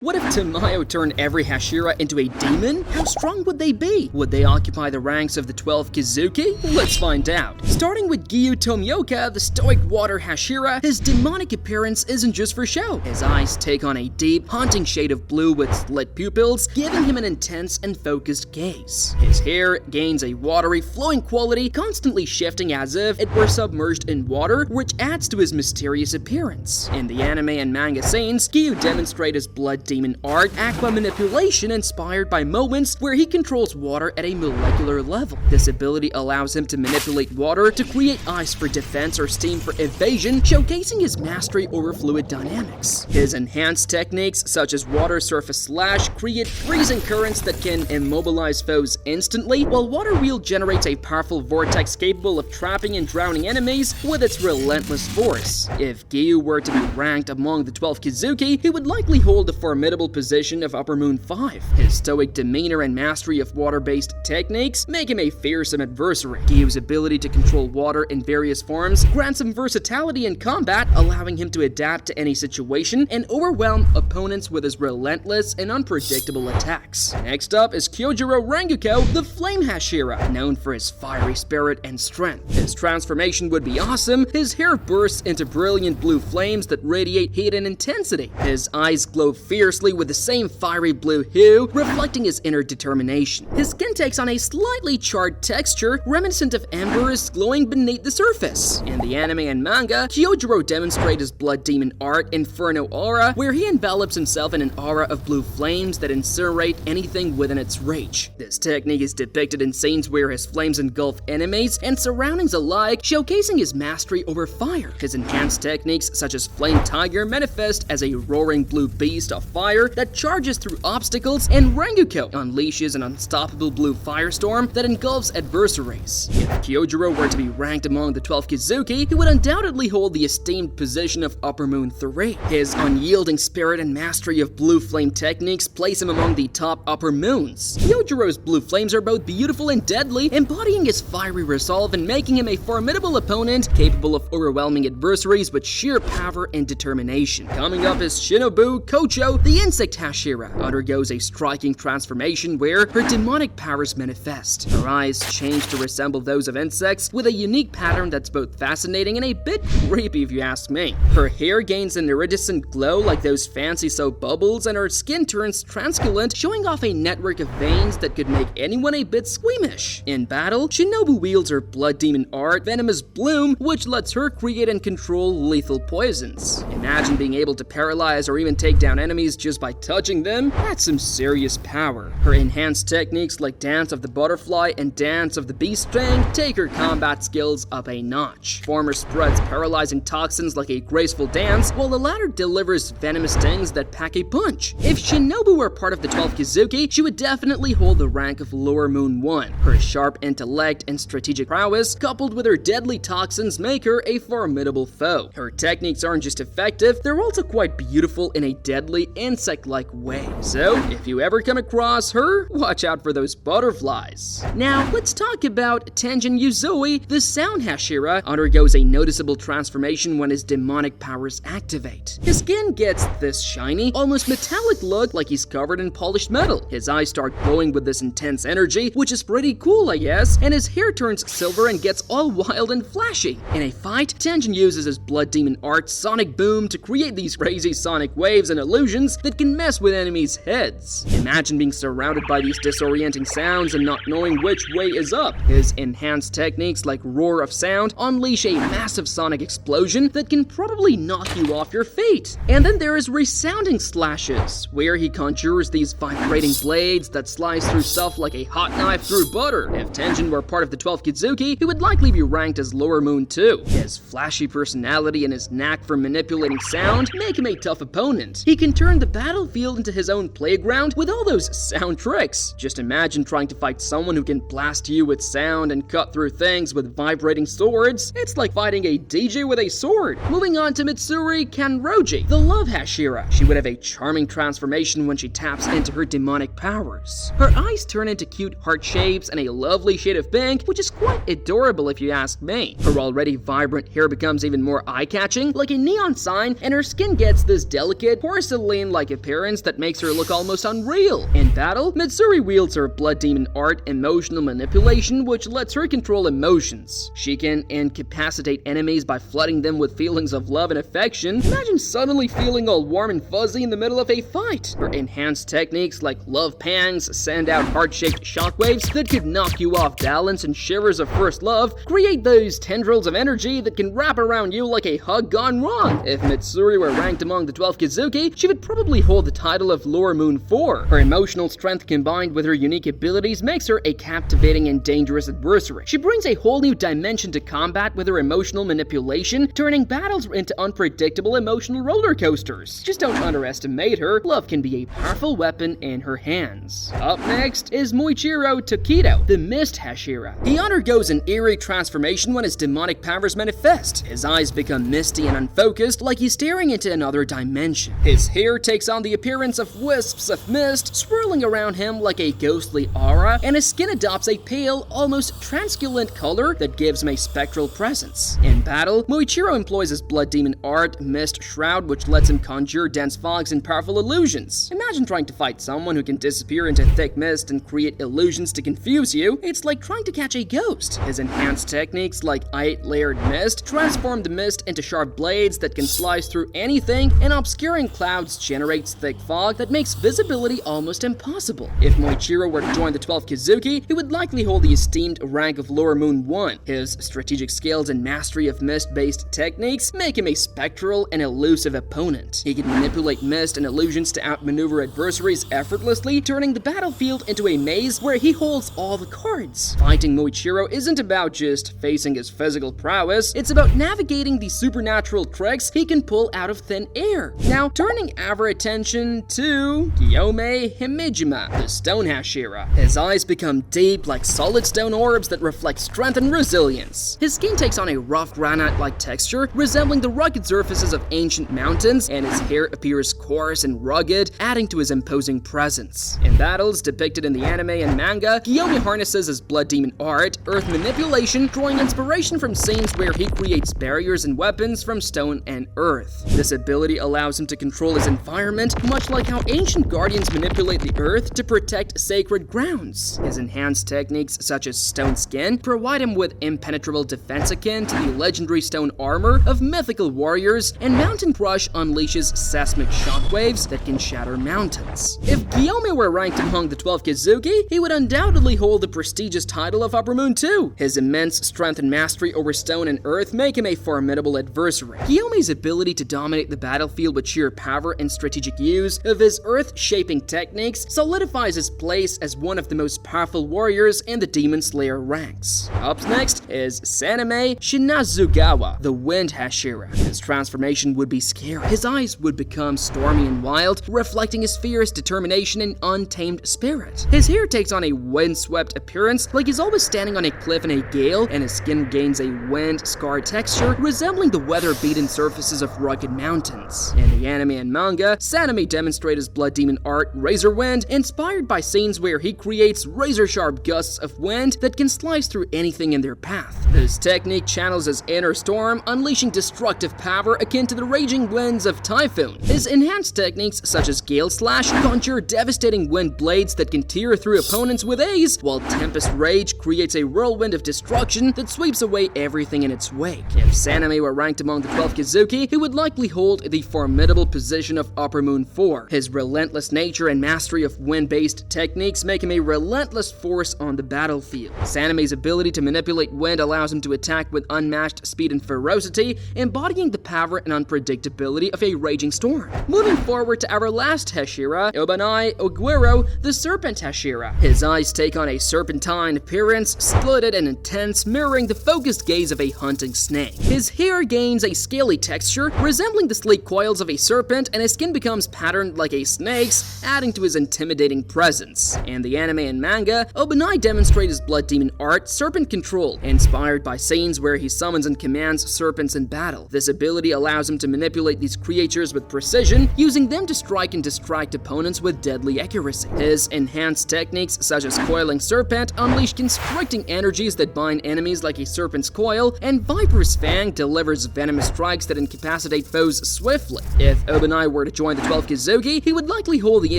What if Tamayo turned every Hashira into a demon? How strong would they be? Would they occupy the ranks of the 12 Kizuki? Let's find out. Starting with Giyu Tomioka, the stoic water Hashira, his demonic appearance isn't just for show. His eyes take on a deep, haunting shade of blue with slit pupils, giving him an intense and focused gaze. His hair gains a watery, flowing quality, constantly shifting as if it were submerged in water, which adds to his mysterious appearance. In the anime and manga scenes, Giyu demonstrates his blood demon art, aqua manipulation inspired by moments where he controls water at a molecular level. This ability allows him to manipulate water to create ice for defense or steam for evasion, showcasing his mastery over fluid dynamics. His enhanced techniques, such as water surface slash, create freezing currents that can immobilize foes instantly, while water wheel generates a powerful vortex capable of trapping and drowning enemies with its relentless force. If Giyu were to be ranked among the 12 Kizuki, he would likely hold the formidable position of Upper Moon 5. His stoic demeanor and mastery of water-based techniques make him a fearsome adversary. Giyu's ability to control water in various forms grants him versatility in combat, allowing him to adapt to any situation and overwhelm opponents with his relentless and unpredictable attacks. Next up is Kyojuro Rengoku, the Flame Hashira, known for his fiery spirit and strength. His transformation would be awesome. His hair bursts into brilliant blue flames that radiate heat and intensity. His eyes glow fiercely with the same fiery blue hue, reflecting his inner determination. His skin takes on a slightly charred texture, reminiscent of embers glowing beneath the surface. In the anime and manga, Kyojuro demonstrates his blood demon art, Inferno Aura, where he envelops himself in an aura of blue flames that incinerate anything within its reach. This technique is depicted in scenes where his flames engulf enemies and surroundings alike, showcasing his mastery over fire. His enhanced techniques, such as Flame Tiger, manifest as a roaring blue beast of fire that charges through obstacles, and Rengoku unleashes an unstoppable blue firestorm that engulfs adversaries. If Kyojuro were to be ranked among the 12 Kizuki, he would undoubtedly hold the esteemed position of Upper Moon 3. His unyielding spirit and mastery of blue flame techniques place him among the top Upper Moons. Kyojuro's blue flames are both beautiful and deadly, embodying his fiery resolve and making him a formidable opponent capable of overwhelming adversaries with sheer power and determination. Coming up is Shinobu Kocho, the insect Hashira, undergoes a striking transformation where her demonic powers manifest. Her eyes change to resemble those of insects with a unique pattern that's both fascinating and a bit creepy if you ask me. Her hair gains an iridescent glow like those fancy soap bubbles, and her skin turns translucent, showing off a network of veins that could make anyone a bit squeamish. In battle, Shinobu wields her blood demon art, Venomous Bloom, which lets her create and control lethal poisons. Imagine being able to paralyze or even take down enemies just by touching them. That's some serious power. Her enhanced techniques like Dance of the Butterfly and Dance of the Bee Sting take her combat skills up a notch. Former spreads paralyzing toxins like a graceful dance, while the latter delivers venomous stings that pack a punch. If Shinobu were part of the 12 Kizuki, she would definitely hold the rank of Lower Moon 1. Her sharp intellect and strategic prowess, coupled with her deadly toxins, make her a formidable foe. Her techniques aren't just effective, they're also quite beautiful in a deadly insect-like way. So, if you ever come across her, watch out for those butterflies. Now, let's talk about Tengen Uzui. The Sound Hashira undergoes a noticeable transformation when his demonic powers activate. His skin gets this shiny, almost metallic look like he's covered in polished metal. His eyes start glowing with this intense energy, which is pretty cool, I guess, and his hair turns silver and gets all wild and flashy. In a fight, Tengen uses his blood demon art, Sonic Boom, to create these crazy sonic waves and illusions that can mess with enemies' heads. Imagine being surrounded by these disorienting sounds and not knowing which way is up. His enhanced techniques like Roar of Sound unleash a massive sonic explosion that can probably knock you off your feet. And then there is Resounding Slashes, where he conjures these vibrating blades that slice through stuff like a hot knife through butter. If Tengen were part of the 12 Kizuki, he would likely be ranked as Lower Moon 2. His flashy personality and his knack for manipulating sound make him a tough opponent. He can turn the battlefield into his own playground with all those sound tricks. Just imagine trying to fight someone who can blast you with sound and cut through things with vibrating swords. It's like fighting a DJ with a sword. Moving on to Mitsuri Kanroji, the Love Hashira. She would have a charming transformation when she taps into her demonic powers. Her eyes turn into cute heart shapes and a lovely shade of pink, which is quite adorable if you ask me. Her already vibrant hair becomes even more eye-catching, like a neon sign, and her skin gets this delicate porcelain demon-like appearance that makes her look almost unreal. In battle, Mitsuri wields her blood demon art, emotional manipulation, which lets her control emotions. She can incapacitate enemies by flooding them with feelings of love and affection. Imagine suddenly feeling all warm and fuzzy in the middle of a fight. Her enhanced techniques like love pangs send out heart-shaped shockwaves that could knock you off balance, and shivers of first love create those tendrils of energy that can wrap around you like a hug gone wrong. If Mitsuri were ranked among the 12 Kizuki, she would probably hold the title of Lore Moon 4. Her emotional strength combined with her unique abilities makes her a captivating and dangerous adversary. She brings a whole new dimension to combat with her emotional manipulation, turning battles into unpredictable emotional roller coasters. Just don't underestimate her. Love can be a powerful weapon in her hands. Up next is Muichiro Tokito, the Mist Hashira. He undergoes an eerie transformation when his demonic powers manifest. His eyes become misty and unfocused, like he's staring into another dimension. His hair takes on the appearance of wisps of mist swirling around him like a ghostly aura, and his skin adopts a pale, almost translucent color that gives him a spectral presence. In battle, Muichiro employs his blood demon art, Mist Shroud, which lets him conjure dense fogs and powerful illusions. Imagine trying to fight someone who can disappear into thick mist and create illusions to confuse you. It's like trying to catch a ghost. His enhanced techniques like 8-layered mist transform the mist into sharp blades that can slice through anything, and obscuring clouds generates thick fog that makes visibility almost impossible. If Muichiro were to join the 12 Kizuki, he would likely hold the esteemed rank of Lore Moon 1. His strategic skills and mastery of mist-based techniques make him a spectral and elusive opponent. He can manipulate mist and illusions to outmaneuver adversaries effortlessly, turning the battlefield into a maze where he holds all the cards. Fighting Muichiro isn't about just facing his physical prowess, it's about navigating the supernatural tricks he can pull out of thin air. Now, turning our attention to Gyomei Himejima, the Stone Hashira. His eyes become deep like solid stone orbs that reflect strength and resilience. His skin takes on a rough granite-like texture, resembling the rugged surfaces of ancient mountains, and his hair appears coarse and rugged, adding to his imposing presence. In battles depicted in the anime and manga, Gyomei harnesses his blood demon art, earth manipulation, drawing inspiration from scenes where he creates barriers and weapons from stone and earth. This ability allows him to control his environment, much like how ancient guardians manipulate the earth to protect sacred grounds. His enhanced techniques, such as stone skin, provide him with impenetrable defense akin to the legendary stone armor of mythical warriors, and Mountain Crush unleashes seismic shockwaves that can shatter mountains. If Gyomei were ranked among the 12 Kizuki, he would undoubtedly hold the prestigious title of Upper Moon 2. His immense strength and mastery over stone and earth make him a formidable adversary. Gyomei's ability to dominate the battlefield with sheer power and strategic use of his earth-shaping techniques solidifies his place as one of the most powerful warriors in the Demon Slayer ranks. Up next is Sanemi Shinazugawa, the Wind Hashira. His transformation would be scary. His eyes would become stormy and wild, reflecting his fierce determination and untamed spirit. His hair takes on a windswept appearance, like he's always standing on a cliff in a gale, and his skin gains a wind-scarred texture, resembling the weather-beaten surfaces of rugged mountains. In the anime and manga, Sanemi demonstrates his blood demon art, Razor Wind, inspired by scenes where he creates razor-sharp gusts of wind that can slice through anything in their path. This technique channels his inner storm, unleashing destructive power akin to the raging winds of Typhoon. His enhanced techniques, such as Gale Slash, conjure devastating wind blades that can tear through opponents with ease, while Tempest Rage creates a whirlwind of destruction that sweeps away everything in its wake. If Sanemi were ranked among the 12 Kizuki, he would likely hold the formidable position of Upper Moon 4. His relentless nature and mastery of wind-based techniques make him a relentless force on the battlefield. Sanemi's ability to manipulate wind allows him to attack with unmatched speed and ferocity, embodying the power and unpredictability of a raging storm. Moving forward to our last Hashira, Obanai Iguro, the Serpent Hashira. His eyes take on a serpentine appearance, slitted and intense, mirroring the focused gaze of a hunting snake. His hair gains a scaly texture, resembling the sleek coils of a serpent, and his skin becomes patterned like a snake's, adding to his intimidating presence. In the anime and manga, Obanai demonstrates his blood demon art, Serpent Control, inspired by scenes where he summons and commands serpents in battle. This ability allows him to manipulate these creatures with precision, using them to strike and distract opponents with deadly accuracy. His enhanced techniques, such as Coiling Serpent, unleash constricting energies that bind enemies like a serpent's coil, and Viper's Fang delivers venomous strikes that incapacitate foes swiftly. If Obanai were to join the 12 Kizuki, he would likely hold the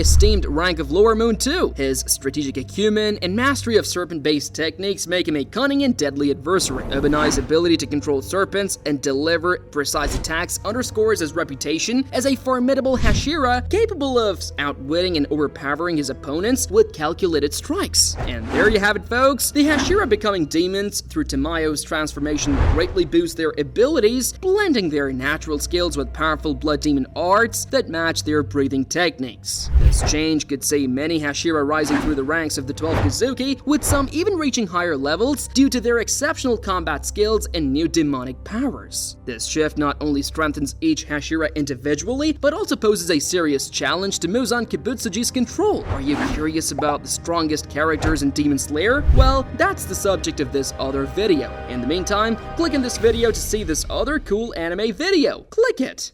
esteemed rank of Lower Moon too. His strategic acumen and mastery of serpent-based techniques make him a cunning and deadly adversary. Obanai's ability to control serpents and deliver precise attacks underscores his reputation as a formidable Hashira capable of outwitting and overpowering his opponents with calculated strikes. And there you have it, folks. The Hashira becoming demons through Tamayo's transformation greatly boost their abilities, blending their natural skills with powerful blood demon arts that match their breathing techniques. This change could see many Hashira rising through the ranks of the 12 Kizuki, with some even reaching higher levels due to their exceptional combat skills and new demonic powers. This shift not only strengthens each Hashira individually, but also poses a serious challenge to Muzan Kibutsuji's control. Are you curious about the strongest characters in Demon Slayer? Well, that's the subject of this other video. In the meantime, click in this video to see this other cool anime video. Click it!